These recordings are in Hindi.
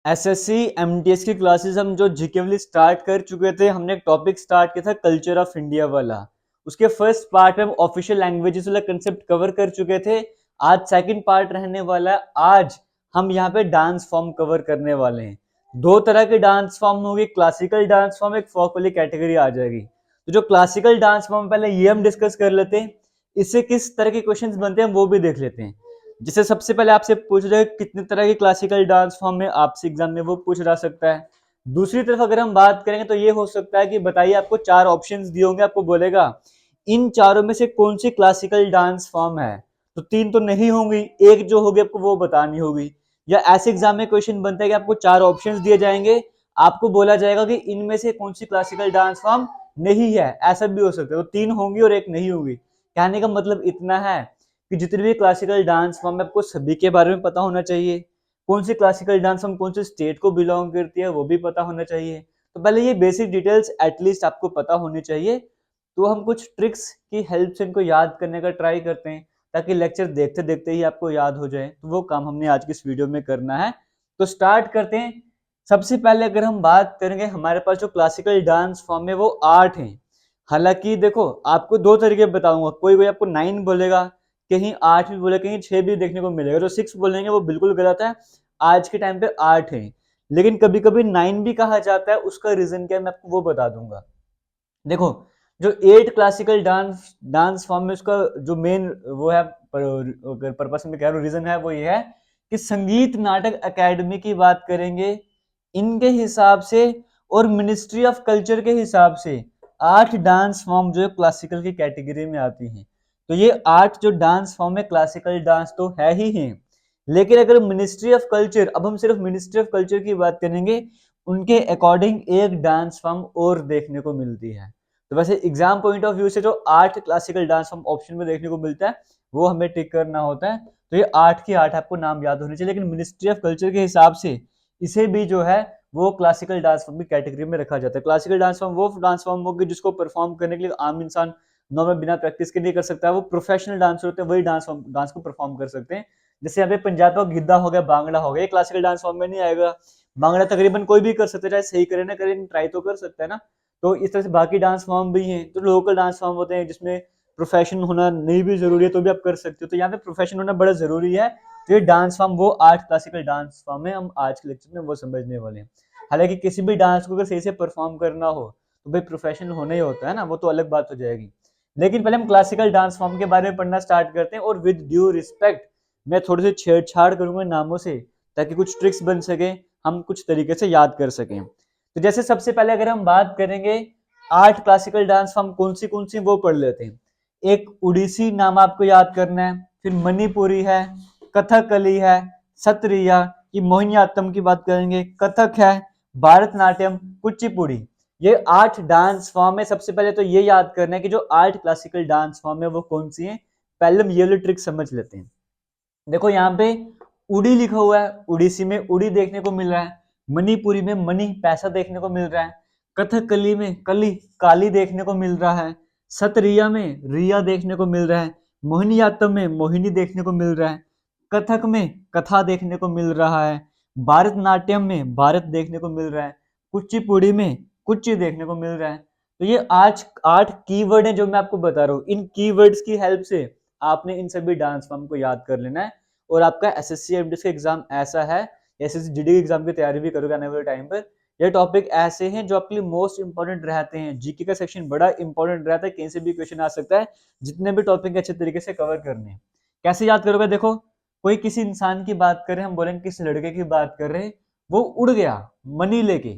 एसएससी एमटीएस की क्लासेस हम जो जीके वाली स्टार्ट कर चुके थे। हमने एक टॉपिक स्टार्ट किया था कल्चर ऑफ इंडिया वाला। उसके फर्स्ट पार्ट में हम ऑफिशियल लैंग्वेजेस वाला कंसेप्ट कवर कर चुके थे। आज सेकंड पार्ट रहने वाला है। आज हम यहाँ पे डांस फॉर्म कवर करने वाले हैं। दो तरह के डांस फॉर्म होगी, क्लासिकल डांस फॉर्म, एक फोक वाली कैटेगरी आ जाएगी। तो जो क्लासिकल डांस फॉर्म पहले ये हम डिस्कस कर लेते हैं, इससे किस तरह के क्वेश्चंस बनते हैं वो भी देख लेते हैं। जैसे सबसे पहले आपसे पूछ रहे कितने तरह के क्लासिकल डांस फॉर्म में आपसे एग्जाम में वो पूछ जा सकता है। दूसरी तरफ अगर हम बात करेंगे तो ये हो सकता है कि बताइए, आपको चार ऑप्शंस दिए होंगे, आपको बोलेगा इन चारों में से कौन सी क्लासिकल डांस फॉर्म है। तो तीन तो नहीं होंगी, एक जो होगी आपको वो बतानी होगी। या ऐसे एग्जाम में क्वेश्चन बनता है कि आपको चार ऑप्शंस दिए जाएंगे, आपको बोला जाएगा कि इनमें से कौन सी क्लासिकल डांस फॉर्म नहीं है। ऐसा भी हो सकता है, तो तीन होंगी और एक नहीं होगी। कहने का मतलब इतना है कि जितने भी क्लासिकल डांस फॉर्म है आपको सभी के बारे में पता होना चाहिए। कौन सी क्लासिकल डांस फॉर्म कौन से स्टेट को बिलोंग करती है वो भी पता होना चाहिए। तो पहले ये बेसिक डिटेल्स एटलीस्ट आपको पता होनी चाहिए। तो हम कुछ ट्रिक्स की हेल्प से इनको याद करने का ट्राई करते हैं, ताकि लेक्चर देखते देखते ही आपको याद हो जाए। तो वो काम हमने आज की इस वीडियो में करना है। तो स्टार्ट करते हैं। सबसे पहले अगर हम बात करेंगे, हमारे पास जो क्लासिकल डांस फॉर्म है वो 8 है। हालांकि देखो, आपको दो तरीके बताऊंगा। कोई कोई आपको 9 बोलेगा, कहीं 8 भी बोले, कहीं 6 भी देखने को मिलेगा। जो 6 बोलेंगे वो बिल्कुल गलत है। आज के टाइम पे 8 है, लेकिन कभी कभी 9 भी कहा जाता है। उसका रीजन क्या है मैं आपको वो बता दूंगा। देखो, जो 8 क्लासिकल डांस डांस फॉर्म में उसका जो मेन वो है, पर्पस में कह रहा हूँ, रीजन है, वो ये है कि संगीत नाटक अकेडमी की बात करेंगे इनके हिसाब से और मिनिस्ट्री ऑफ कल्चर के हिसाब से 8 डांस फॉर्म जो है क्लासिकल की कैटेगरी में आती हैं। तो ये 8 जो डांस फॉर्म है क्लासिकल डांस तो है ही हैं। लेकिन अगर मिनिस्ट्री ऑफ कल्चर, अब हम सिर्फ मिनिस्ट्री ऑफ कल्चर की बात करेंगे, उनके अकॉर्डिंग एक डांस फॉर्म और देखने को मिलती है। तो वैसे एग्जाम पॉइंट ऑफ व्यू से जो 8 क्लासिकल डांस फॉर्म ऑप्शन में देखने को मिलता है वो हमें टिक करना होता है। तो ये 8 की 8 आपको नाम याद होने चाहिए। लेकिन मिनिस्ट्री ऑफ कल्चर के हिसाब से इसे भी जो है वो क्लासिकल डांस फॉर्म की कैटेगरी में रखा जाता है। क्लासिकल डांस फॉर्म वो डांस फॉर्म होगी जिसको परफॉर्म करने के लिए आम इंसान नॉर्मल बिना प्रैक्टिस के नहीं कर सकता। वो प्रोफेशनल डांसर होते हैं, वही डांस को परफॉर्म कर सकते हैं। जैसे यहाँ पे पंजाब का गिद्दा हो गया, भांगड़ा हो गया, ये क्लासिकल डांस फॉर्म में नहीं आएगा। भांगड़ा तकरीबन कोई भी कर सकता है, चाहे सही करे ना करे, ट्राई तो कर सकता है ना। तो इस तरह से बाकी डांस फॉर्म भी हैं। तो लोकल डांस फॉर्म होते हैं जिसमें प्रोफेशन होना नहीं भी जरूरी है, तो भी आप कर सकते हो। तो यहाँ पे प्रोफेशन होना बड़ा जरूरी है। तो ये डांस फॉर्म वो 8 क्लासिकल डांस फॉर्म है, हम आज के लेक्चर में वो समझने वाले हैं। हालांकि किसी भी डांस को अगर सही से परफॉर्म करना हो तो भाई प्रोफेशन होना ही होता है ना, वो तो अलग बात हो जाएगी। लेकिन पहले हम क्लासिकल डांस फॉर्म के बारे में पढ़ना स्टार्ट करते हैं, और विद ड्यू रिस्पेक्ट मैं थोड़ी सी छेड़छाड़ करूंगा नामों से, ताकि कुछ ट्रिक्स बन सके, हम कुछ तरीके से याद कर सकें। तो जैसे सबसे पहले अगर हम बात करेंगे 8 क्लासिकल डांस फॉर्म कौन सी वो पढ़ लेते हैं। एक उड़ीसी नाम आपको याद करना है, फिर मणिपुरी है, कथकली है, सत्रिया, ये मोहिनीअट्टम की बात करेंगे, कथक है, भारतनाट्यम, कुचिपुड़ी। ये 8 डांस फॉर्म है। सबसे पहले तो ये याद करना है कि जो 8 क्लासिकल डांस फॉर्म है वो कौन सी है। पहले हम ये वाली ट्रिक समझ लेते हैं। देखो यहाँ पे उड़ी लिखा हुआ है, उड़ीसी में उड़ी देखने को मिल रहा है, मणिपुरी में मणि पैसा देखने को मिल रहा है, कथकली में कली काली देखने को मिल रहा है, सतरिया में रिया देखने को मिल रहा है, मोहिनीअट्टम में मोहिनी देखने को मिल रहा है, कथक में कथा देखने को मिल रहा है, भारतनाट्यम में भारत देखने को मिल रहा है, कुचिपुड़ी में कुच्ची देखने को मिल रहा है। तो ये आज 8 कीवर्ड हैं जो मैं आपको बता रहा हूँ। इन कीवर्ड्स की हेल्प से आपने इन सभी डांस फॉर्म को याद कर लेना है। और आपका एसएससी एमटीएस का एग्जाम ऐसा है, एसएससी जीडी एग्जाम की तैयारी भी करोगे आने वाले टाइम पर, ये टॉपिक ऐसे हैं जो आपके लिए मोस्ट इंपॉर्टेंट रहते हैं। जीके का सेक्शन बड़ा इंपॉर्टेंट रहता है, कहीं से भी क्वेश्चन आ सकता है। जितने भी टॉपिक अच्छे तरीके से कवर करने हैं। कैसे याद करोगे? देखो, कोई किसी इंसान की बात कर रहे हैं, हम बोलेंगे किस लड़के की बात कर रहे हैं, वो उड़ गया मनी लेके,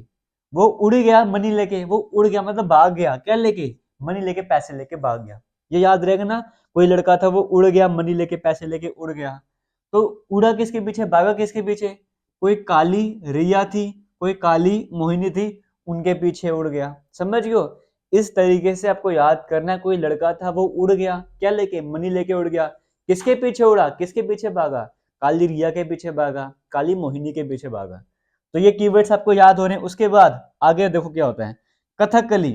वो उड़ गया मनी लेके, वो उड़ गया मतलब भाग गया, क्या लेके? मनी लेके, पैसे लेके भाग गया। ये याद रहेगा ना। कोई लड़का था, वो उड़ गया मनी लेके, पैसे लेके उड़ गया। तो उड़ा किसके पीछे, भागा किसके पीछे? कोई काली रिया थी, कोई काली मोहिनी थी, उनके पीछे उड़ गया। समझ गयो? इस तरीके से आपको याद करना है। कोई लड़का था, वो उड़ गया, क्या लेके? मनी लेके उड़ गया। किसके पीछे उड़ा, किसके पीछे भागा? काली रिया के पीछे भागा, काली मोहिनी के पीछे भागा। तो ये कीवर्ड्स आपको याद हो रहे हैं। उसके बाद आगे देखो क्या होता है। कथकली,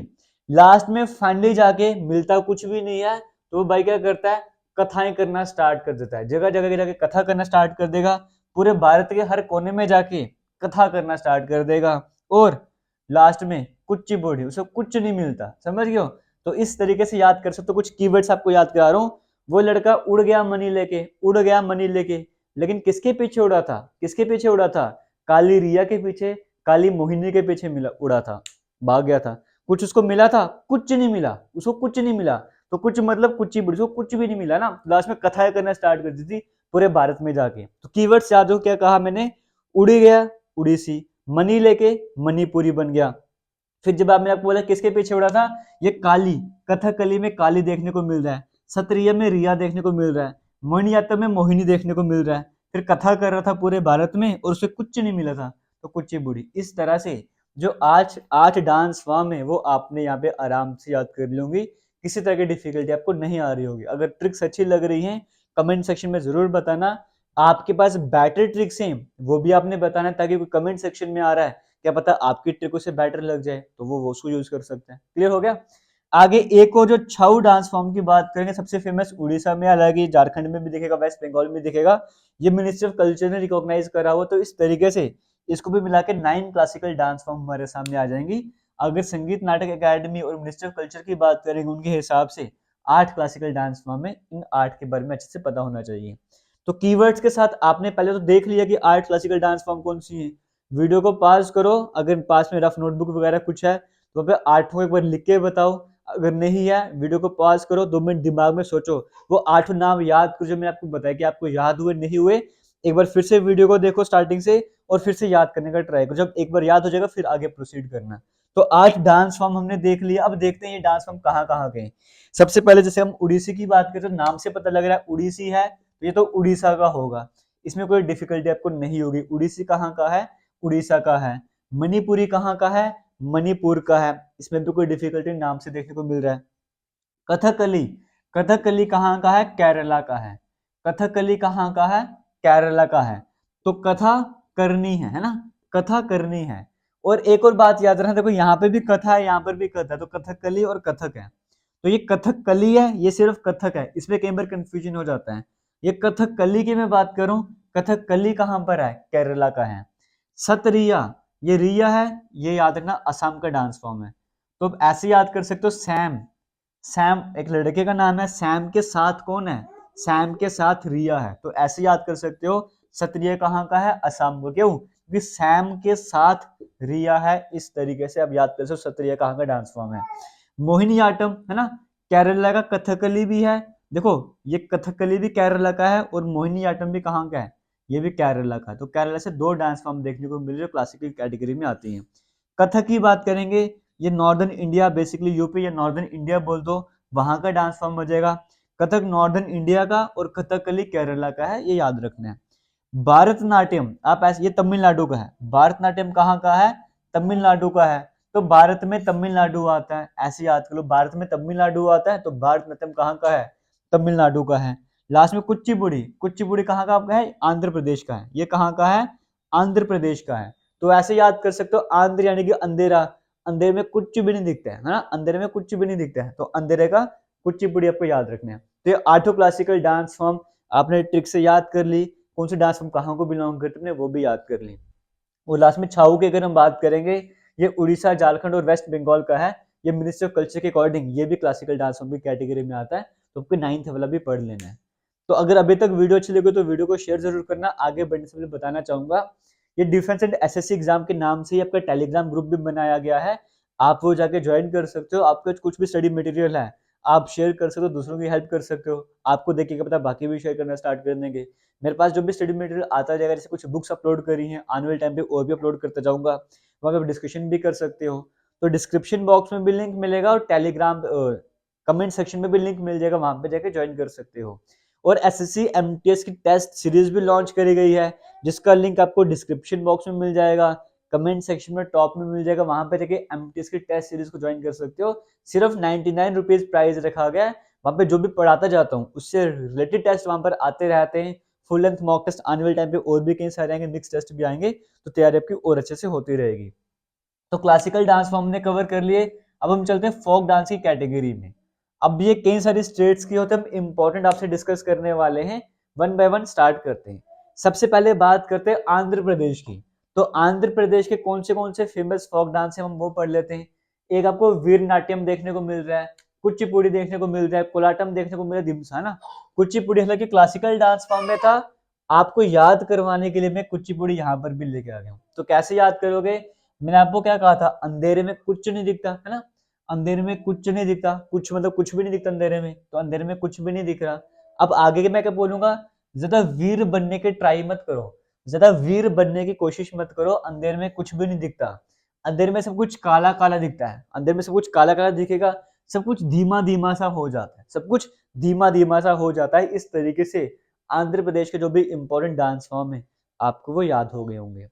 लास्ट में फाइनली जाके मिलता कुछ भी नहीं है, तो वो भाई क्या करता है, कथाएं करना स्टार्ट कर देता है। जगह जगह जाके कथा करना स्टार्ट कर देगा। पूरे भारत के हर कोने में जाके कथा करना स्टार्ट कर देगा। और लास्ट में कुचिपुड़ी, उसे कुछ नहीं मिलता, समझ गए हो। तो इस तरीके से याद कर सकते हो। कुछ कीवर्ड्स आपको याद करा रहा हूँ। वो लड़का उड़ गया मनी लेके, उड़ गया मनी लेके, लेकिन किसके पीछे उड़ा था, किसके पीछे उड़ा था, काली रिया के पीछे, काली मोहिनी के पीछे मिला उड़ा था, भाग गया था। कुछ उसको मिला था, कुछ नहीं मिला, उसको कुछ नहीं मिला। तो कुछ मतलब कुचिपुड़ी, उसको कुछ भी नहीं मिला ना, लास्ट में कथाएं करना स्टार्ट कर दी थी पूरे भारत में जाके। तो कीवर्ड्स याद हो, क्या कहा मैंने, उड़ी गया उड़ीसी, मनी लेके मणिपुरी बन गया। फिर जब आपने आपको बोला किसके पीछे उड़ा था, ये काली, कथकली में काली देखने को मिल रहा है, सत्रिय में रिया देखने को मिल रहा है, मोहिनीअट्टम में मोहिनी देखने को मिल रहा है। फिर कथा कर रहा था पूरे भारत में और उसे कुछ नहीं मिला था, तो कुचिपुड़ी। इस तरह से जो आज 8 डांस फॉर्म है वो आपने यहाँ पे आराम से याद कर लूंगी, किसी तरह की डिफिकल्टी आपको नहीं आ रही होगी। अगर ट्रिक्स अच्छी लग रही हैं कमेंट सेक्शन में जरूर बताना। आपके पास बेटर ट्रिक्स हैं वो भी आपने बताना, ताकि कोई कमेंट सेक्शन में आ रहा है, क्या पता आपकी ट्रिक उसे बेटर लग जाए, तो वो उसको यूज कर सकते हैं। क्लियर हो गया। आगे एक और जो छऊ डांस फॉर्म की बात करेंगे, सबसे फेमस उड़ीसा में, हालांकि झारखंड में भी दिखेगा, वेस्ट बंगाल में दिखेगा, ये मिनिस्ट्री ऑफ कल्चर ने रिकॉग्नाइज करा हुआ। तो इस तरीके से इसको भी मिला के 9 क्लासिकल डांस फॉर्म हमारे सामने आ जाएंगी। अगर संगीत नाटक अकेडमी और मिनिस्ट्री ऑफ कल्चर की बात करेंगे उनके हिसाब से 8 क्लासिकल डांस फॉर्म है, इन 8 के बारे में अच्छे से पता होना चाहिए। तो कीवर्ड्स के साथ आपने पहले तो देख लिया कि 8 क्लासिकल डांस फॉर्म कौन सी है। वीडियो को पॉज करो, अगर पास में रफ नोटबुक वगैरह कुछ है तो वहाँ पे 8 एक बार लिख के बताओ। अगर नहीं है वीडियो को पॉज करो, 2 मिनट दिमाग में सोचो, वो 8 नाम याद करो जो मैंने आपको बताया कि आपको याद हुए नहीं हुए। एक बार फिर से वीडियो को देखो स्टार्टिंग से और फिर से याद करने का ट्राई करो। जब एक बार याद हो जाएगा फिर आगे प्रोसीड करना। तो 8 डांस फॉर्म हमने देख लिया। अब देखते हैं ये डांस फॉर्म कहाँ कहाँ के हैं। सबसे पहले जैसे हम उड़ीसी की बात करें तो नाम से पता लग रहा है उड़ीसी है, तो ये तो उड़ीसा का होगा, इसमें कोई डिफिकल्टी आपको नहीं होगी। उड़ीसी कहाँ का है, उड़ीसा का है। मणिपुरी कहाँ का है, मणिपुर का है, इसमें भी कोई डिफिकल्टी नाम से देखने को मिल रहा है। कथकली, कथकली कहाँ का है, केरला का है। कथकली कहाँ का है, केरला का है। तो कथा करनी है ना, कथा करनी है। और एक और बात याद रखना, देखो यहाँ पे भी कथा है, यहाँ पर भी कथा है, तो कथकली और कथक है। तो ये कथकली है, ये सिर्फ कथक है, इसमें कई बार कंफ्यूजन हो जाता है। ये कथकली की मैं बात करूं, कथकली कहाँ पर है, केरला का है। सतरिया, ये रिया है, ये याद रखना असम का डांस फॉर्म है। तो अब ऐसे याद कर सकते हो, सैम, सैम एक लड़के का नाम है, सैम के साथ कौन है, सैम के साथ रिया है, तो ऐसे याद कर सकते हो। सत्रिय कहाँ का है, असम का। क्यों, क्योंकि सैम के साथ रिया है। इस तरीके से आप याद कर सकते हो सत्रिय कहाँ का डांस फॉर्म है। मोहिनीअट्टम है ना, केरला का। कथकली भी है, देखो ये कथकली भी केरला का है और मोहिनीअट्टम भी कहाँ का है, ये भी केरला का। तो केरला से 2 डांस फॉर्म देखने को मिल रहे जो क्लासिकल कैटेगरी में आती हैं। कथक की बात करेंगे, ये नॉर्दर्न इंडिया, बेसिकली यूपी या नॉर्दर्न इंडिया बोल दो, वहां का डांस फॉर्म हो जाएगा। कथक नॉर्दर्न इंडिया का और कथकली केरला का है, ये याद रखना है। भारतनाट्यम, आप ऐसे, ये तमिलनाडु का है। भारतनाट्यम कहाँ का है, तमिलनाडु का है। तो भारत में तमिलनाडु आता है, ऐसे याद कर लो, भारत में तमिलनाडु आता है, तो भारतनाट्यम कहाँ का है, तमिलनाडु का है। लास्ट में कुचिपुड़ी, कुचिपुड़ी कहाँ का आपका है, आंध्र प्रदेश का है। ये कहाँ का है, आंध्र प्रदेश का है। तो ऐसे याद कर सकते हो, आंध्र यानी कि अंधेरा, अंधेरे में कुछ भी नहीं दिखता है ना, अंधेरे में कुछ भी नहीं दिखता है, तो अंधेरे का कुचिपुड़ी आपको याद रखना है। तो ये 8 क्लासिकल डांस फॉर्म आपने ट्रिक से याद कर ली। कौन सी डांस फॉर्म कहाँ को बिलोंग करते हैं वो भी याद कर ली। और लास्ट में छाऊ की अगर हम बात करेंगे, ये उड़ीसा, झारखंड और वेस्ट बंगाल का है। ये मिनिस्ट्री ऑफ कल्चर के अकॉर्डिंग ये भी क्लासिकल डांस फॉर्म की कैटेगरी में आता है, तो आपको 9th वाला भी पढ़ लेना है। तो अगर अभी तक वीडियो अच्छी लगी तो वीडियो को शेयर जरूर करना। आगे बढ़ने से पहले बताना चाहूंगा, ये डिफेंस एंड एसएससी एग्जाम के नाम से ही आपका टेलीग्राम ग्रुप भी बनाया गया है, आप वो जाके ज्वाइन कर सकते हो। आपका कुछ भी स्टडी मटेरियल है आप शेयर कर सकते हो, दूसरों की हेल्प कर सकते हो। आपको देखिएगा पता बाकी भी शेयर करना स्टार्ट कर देंगे। मेरे पास जो भी स्टडी मटेरियल आता जाएगा, जैसे कुछ बुक्स अपलोड करी हैं, आने वाले टाइम पे और भी अपलोड करता जाऊंगा, वहाँ पे डिस्कशन भी कर सकते हो। तो डिस्क्रिप्शन बॉक्स में भी लिंक मिलेगा और टेलीग्राम कमेंट सेक्शन में भी लिंक मिल जाएगा, वहां पे जाके ज्वाइन कर सकते हो। और एसएससी एमटीएस की टेस्ट सीरीज भी लॉन्च करी गई है, जिसका लिंक आपको डिस्क्रिप्शन बॉक्स में मिल जाएगा, कमेंट सेक्शन में टॉप में मिल जाएगा, वहां पे जाके एमटीएस की टेस्ट सीरीज को ज्वाइन कर सकते हो। सिर्फ 99 रुपीज प्राइस रखा गया है। वहां पे जो भी पढ़ाता जाता हूँ उससे रिलेटेड टेस्ट वहां पर आते रहते हैं। फुल लेंथ मॉक टेस्ट आने वाले टाइम पे और भी कई सारे आएंगे, मिक्स टेस्ट भी आएंगे, तो तैयारी आपकी और अच्छे से होती रहेगी। तो क्लासिकल डांस फॉर्म ने कवर कर लिए। अब हम चलते हैं फोक डांस की कैटेगरी में। अब ये कई सारी स्टेट्स की होते हैं, हम इंपॉर्टेंट आपसे डिस्कस करने वाले हैं। वन बाय वन स्टार्ट करते हैं। सबसे पहले बात करते हैं आंध्र प्रदेश की। तो आंध्र प्रदेश के कौन से फेमस फोक डांस है हम वो पढ़ लेते हैं। एक आपको वीर नाट्यम देखने को मिल रहा है, कुचिपुड़ी देखने को मिल रहा है, कोलाटम देखने को मिल रहा है, दिमसा ना। कुचिपुड़ी हालांकि क्लासिकल डांस फॉर्म में था, आपको याद करवाने के लिए मैं कुचिपुड़ी यहाँ पर भी लेके आ गया हूँ। तो कैसे याद करोगे, मैंने आपको क्या कहा था, अंधेरे में कुछ नहीं दिखता है ना, अंधेरे में कुछ नहीं दिखता, कुछ मतलब कुछ भी नहीं दिखता अंधेरे में, तो अंधेरे में कुछ भी नहीं दिख रहा। अब आगे के मैं क्या बोलूंगा, ज्यादा वीर बनने के ट्राई मत करो, ज्यादा वीर बनने की कोशिश मत करो, अंधेरे में कुछ भी नहीं दिखता, अंधेरे में सब कुछ काला काला दिखता है, अंधेरे में सब कुछ काला काला दिखेगा, सब कुछ धीमा धीमा सा हो जाता है, सब कुछ धीमा धीमा सा हो जाता है। इस तरीके से आंध्र प्रदेश के जो भी इंपॉर्टेंट डांस फॉर्म है आपको वो याद हो गए होंगे।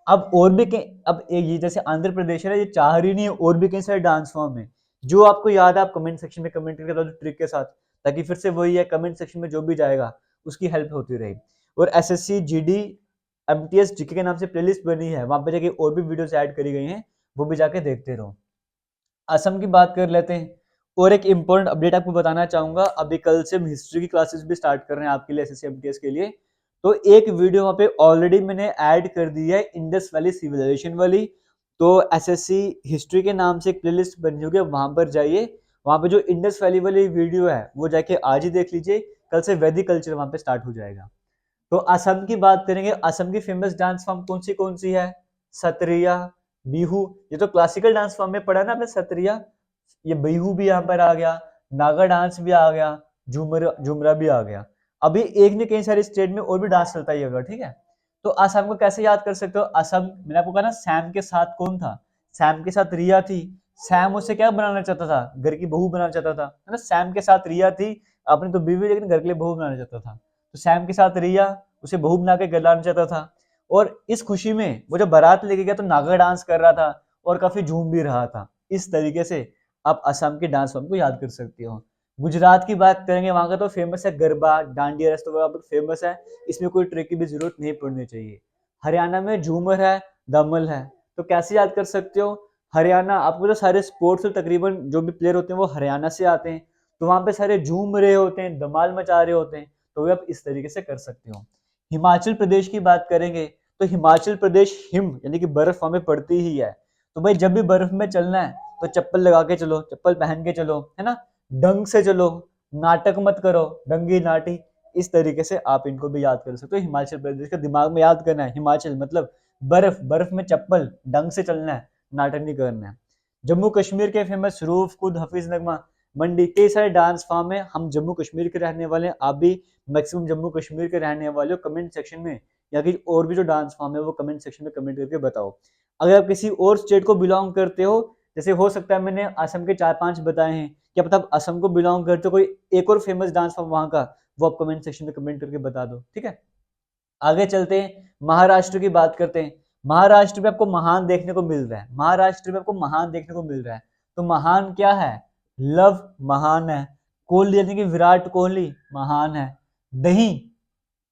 अब और भी अब एक ये जैसे आंध्र प्रदेश है, ये चाह रही नहीं है, और भी कई सारे डांस फॉर्म है जो आपको याद है, आप कमेंट सेक्शन में कमेंट करके बताओ ट्रिक के साथ, ताकि फिर से वही है, कमेंट सेक्शन में जो भी जाएगा उसकी हेल्प होती रहेगी। और एसएससी जीडी एमटीएस जीके के नाम से प्लेलिस्ट बनी है, वहां पे जाके और भी वीडियोस ऐड करी गई हैं, वो भी जाके देखते रहो। असम की बात कर लेते हैं, और एक इंपॉर्टेंट अपडेट आपको बताना चाहूंगा, अभी कल से हम हिस्ट्री की क्लासेस भी स्टार्ट कर रहे हैं आपके लिए, एसएससी एमटीएस के लिए। तो एक वीडियो वहां पे ऑलरेडी मैंने ऐड कर दी है, इंडस वैली सिविलाइजेशन वाली। तो एसएससी हिस्ट्री के नाम से एक प्लेलिस्ट बनी होगी, वहां पर जाइए, वहां पे जो इंडस वैली वाली वीडियो है वो जाके आज ही देख लीजिए, कल से वैदिक कल्चर वहां पे स्टार्ट हो जाएगा। तो असम की बात करेंगे, असम की फेमस डांस फॉर्म कौन सी है, सत्रिया, बिहू, ये तो क्लासिकल डांस फॉर्म में पढ़ा ना आपने, सत्रिया, ये बिहू भी यहाँ पर आ गया, नागा डांस भी आ गया, झुमरा भी आ गया। अभी एक ने कई सारे स्टेट में और भी डांस चलता ही होगा, ठीक है। तो असम को कैसे याद कर सकते हो, असम मैंने आपको कहा ना, सैम के साथ कौन था, सैम के साथ रिया थी। सैम उसे क्या बनाना चाहता था, घर की बहू बनाना चाहता था, है ना। सैम के साथ रिया थी, अपनी तो बीवी, लेकिन घर के लिए बहू बनाना चाहता था। तो सैम के साथ रिया, उसे बहू बना के घर लाना चाहता था। और इस खुशी में वो जब बारात लेके गया तो नागा डांस कर रहा था और काफी झूम भी रहा था। इस तरीके से आप असम के डांस फॉर्म को याद कर सकते हो। गुजरात की बात करेंगे, वहां का तो फेमस है गरबा, डांडिया रस, तो फेमस है, इसमें कोई ट्रिक की भी जरूरत नहीं पड़नी चाहिए। हरियाणा में झूमर है, दमल है, तो कैसे याद कर सकते हो, हरियाणा, आपको तो सारे स्पोर्ट्स तकरीबन जो भी प्लेयर होते हैं वो हरियाणा से आते हैं, तो वहां पे सारे झूम रहे होते हैं, धमाल मचा रहे होते हैं, तो वे आप इस तरीके से कर सकते हो। हिमाचल प्रदेश की बात करेंगे, तो हिमाचल प्रदेश हिम यानी कि बर्फ हमें पड़ती ही है, तो भाई जब भी बर्फ में चलना है तो चप्पल लगा के चलो, चप्पल पहन के चलो, है ना, ढंग से चलो, नाटक मत करो, डंगी नाटी। इस तरीके से आप इनको भी याद कर सकते हो। हिमाचल प्रदेश का दिमाग में याद करना है, हिमाचल मतलब बर्फ, बर्फ में चप्पल, ढंग से चलना है, नाटक नहीं करना है। जम्मू कश्मीर के फेमस रूफ, खुद, हफीज नगमा, मंडी, कई सारे डांस फॉर्म है। हम जम्मू कश्मीर के रहने वाले हैं, आप भी मैक्सिमम जम्मू कश्मीर के रहने वाले हो, कमेंट सेक्शन में या कि और भी जो डांस फॉर्म है वो कमेंट सेक्शन में कमेंट करके बताओ। अगर आप किसी और स्टेट को बिलोंग करते हो, जैसे हो सकता है मैंने असम के 4-5 बताए हैं, क्या पता आप असम को बिलोंग करते हो, कोई एक और फेमस डांस फॉर्म वहां का, वो आप कमेंट सेक्शन में कमेंट करके बता दो, ठीक है। आगे चलते हैं, महाराष्ट्र की बात करते हैं। महाराष्ट्र में आपको महान देखने को मिल रहा है, महाराष्ट्र में आपको महान देखने को मिल रहा है, तो महान क्या है, लव महान है, कोहली यानी कि विराट कोहली महान है, दही,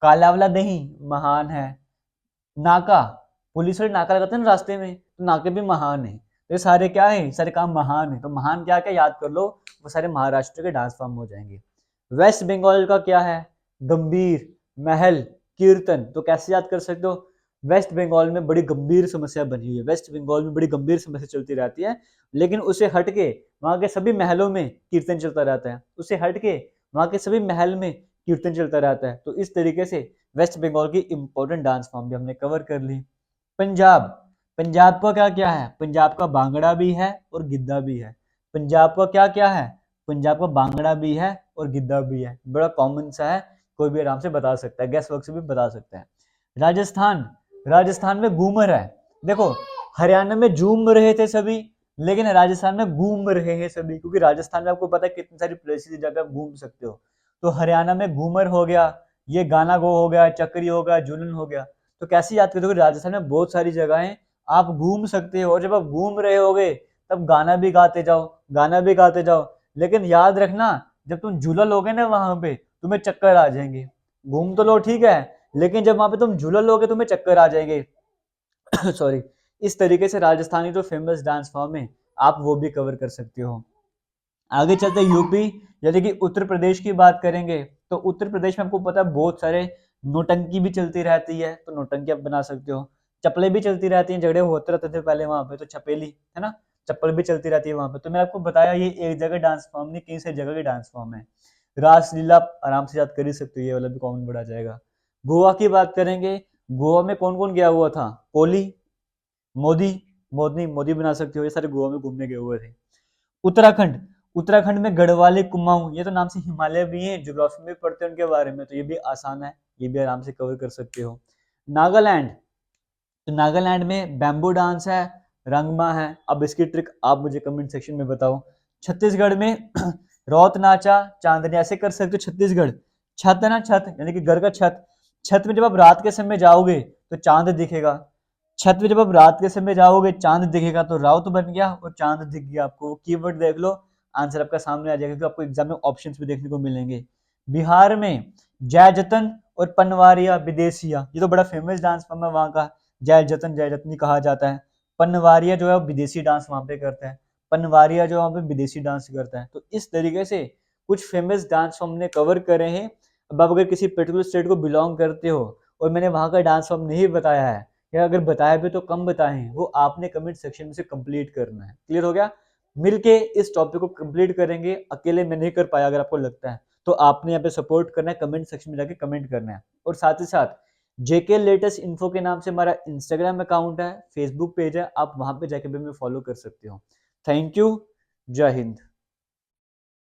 काला वाला दही महान है, नाका, पुलिस वाले नाका लगाते हैं ना रास्ते में, तो नाके भी महान है। तो ये सारे क्या है, सारे काम महान है, तो महान क्या क्या याद कर लो, वो सारे महाराष्ट्र के डांस फॉर्म हो जाएंगे। वेस्ट बंगाल का क्या है, गंभीर, महल, कीर्तन, तो कैसे याद कर सकते हो, वेस्ट बंगाल में बड़ी गंभीर समस्या बनी हुई है, वेस्ट बंगाल में बड़ी गंभीर समस्या चलती रहती है, लेकिन उसे हटके वहां के सभी महलों में कीर्तन चलता रहता है, उसे हटके वहां के सभी महल में कीर्तन चलता रहता है। तो इस तरीके से वेस्ट बंगाल की इंपॉर्टेंट डांस फॉर्म भी हमने कवर कर ली। पंजाब, पंजाब का क्या क्या है, पंजाब का भांगड़ा भी है और गिद्धा भी है। पंजाब का क्या क्या है, पंजाब का भांगड़ा भी है और गिद्धा भी है, बड़ा कॉमन सा है, कोई भी आराम से बता सकता है, गैस वर्क से भी बता सकता है। राजस्थान, राजस्थान में घूमर है, देखो हरियाणा में झूम रहे थे सभी, लेकिन राजस्थान में घूम रहे हैं सभी, क्योंकि राजस्थान में आपको पता है कितनी सारी प्लेसेस जगह आप घूम सकते हो। तो हरियाणा में घूमर हो गया, ये गाना गो हो गया, चक्री हो गया, झूलन हो गया। तो कैसे याद करोगे, राजस्थान में बहुत सारी जगह हैं आप घूम सकते हो, और जब आप घूम रहे होगे तब गाना भी गाते जाओ, गाना भी गाते जाओ, लेकिन याद रखना जब तुम झूला लोगे ना वहां पे तुम्हें चक्कर आ जाएंगे। घूम तो लो ठीक है, लेकिन जब वहां पे तुम झूला लोगे तुम्हें चक्कर आ जाएंगे। सॉरी। इस तरीके से राजस्थानी जो फेमस डांस फॉर्म है आप वो भी कवर कर सकते हो। आगे चलते यूपी यानी कि उत्तर प्रदेश की बात करेंगे, तो उत्तर प्रदेश में आपको पता है बहुत सारे नौटंकी भी चलती रहती है, तो नौटंकी आप बना सकते हो। चप्पलें भी चलती रहती हैं, झगड़े होते रहते थे पहले वहां पे, तो चपेली है ना, चप्पल भी चलती रहती है वहां पे। तो मैंने आपको बताया ये एक जगह डांस फॉर्म नहीं, कई सारी जगह की डांस फॉर्म है। रासलीला आराम से याद कर ही सकते हो, ये वाला भी कॉमन बढ़ा जाएगा। गोवा की बात करेंगे, गोवा में कौन कौन गया हुआ था? कोहली, मोदी, मोदी मोदी बना सकते हो, ये सारे गोवा में घूमने गए हुए थे। उत्तराखंड, उत्तराखंड में गढ़वाली कुमाऊं, ये तो नाम से हिमालय भी है, ज्योग्राफी में पढ़ते हैं उनके बारे में, तो ये भी आसान है, ये भी आराम से कवर कर सकते हो। नागालैंड, तो नागालैंड में बैम्बू डांस है, रंगमा है। अब इसकी ट्रिक आप मुझे कमेंट सेक्शन में बताओ। छत्तीसगढ़ में रौत नाचा, चांदनी, ऐसे कर सकते हो छत्तीसगढ़। छत है ना, छत यानी कि घर का छत, छत में जब आप रात के समय जाओगे तो चांद दिखेगा, छत में जब आप रात के समय जाओगे चांद दिखेगा, तो राउत बन गया और चांद दिख गया। आपको कीवर्ड देख लो, आंसर आपका सामने आ जाएगा, क्योंकि आपको एग्जाम में ऑप्शंस भी देखने को मिलेंगे। बिहार में जय जतन और पनवारिया विदेशिया, ये तो बड़ा फेमस डांस फॉर्म है वहां का, जय जतन जय जतनी कहा जाता है। पनवारिया जो है वो विदेशी डांस वहां पे करता है, पनवारिया जो वहां पे विदेशी डांस करता है। तो इस तरीके से कुछ फेमस डांस फॉर्म ने कवर करे हैं। अब आप अगर किसी पर्टिकुलर स्टेट को बिलोंग करते हो और मैंने वहां का डांस फॉर्म नहीं बताया है, या अगर बताया भी तो कम बताए हैं, वो आपने कमेंट सेक्शन में से कंप्लीट करना है। क्लियर हो गया? मिलके इस टॉपिक को कंप्लीट करेंगे, अकेले मैं नहीं कर पाया अगर आपको लगता है तो आपने यहाँ पे सपोर्ट करना है, कमेंट सेक्शन में जाके कमेंट करना है। और साथ ही साथ जेके लेटेस्ट इन्फो के नाम से हमारा इंस्टाग्राम अकाउंट है, फेसबुक पेज है, आप वहां पे जाके भी हमें फॉलो कर सकते हो। थैंक यू, जय हिंद।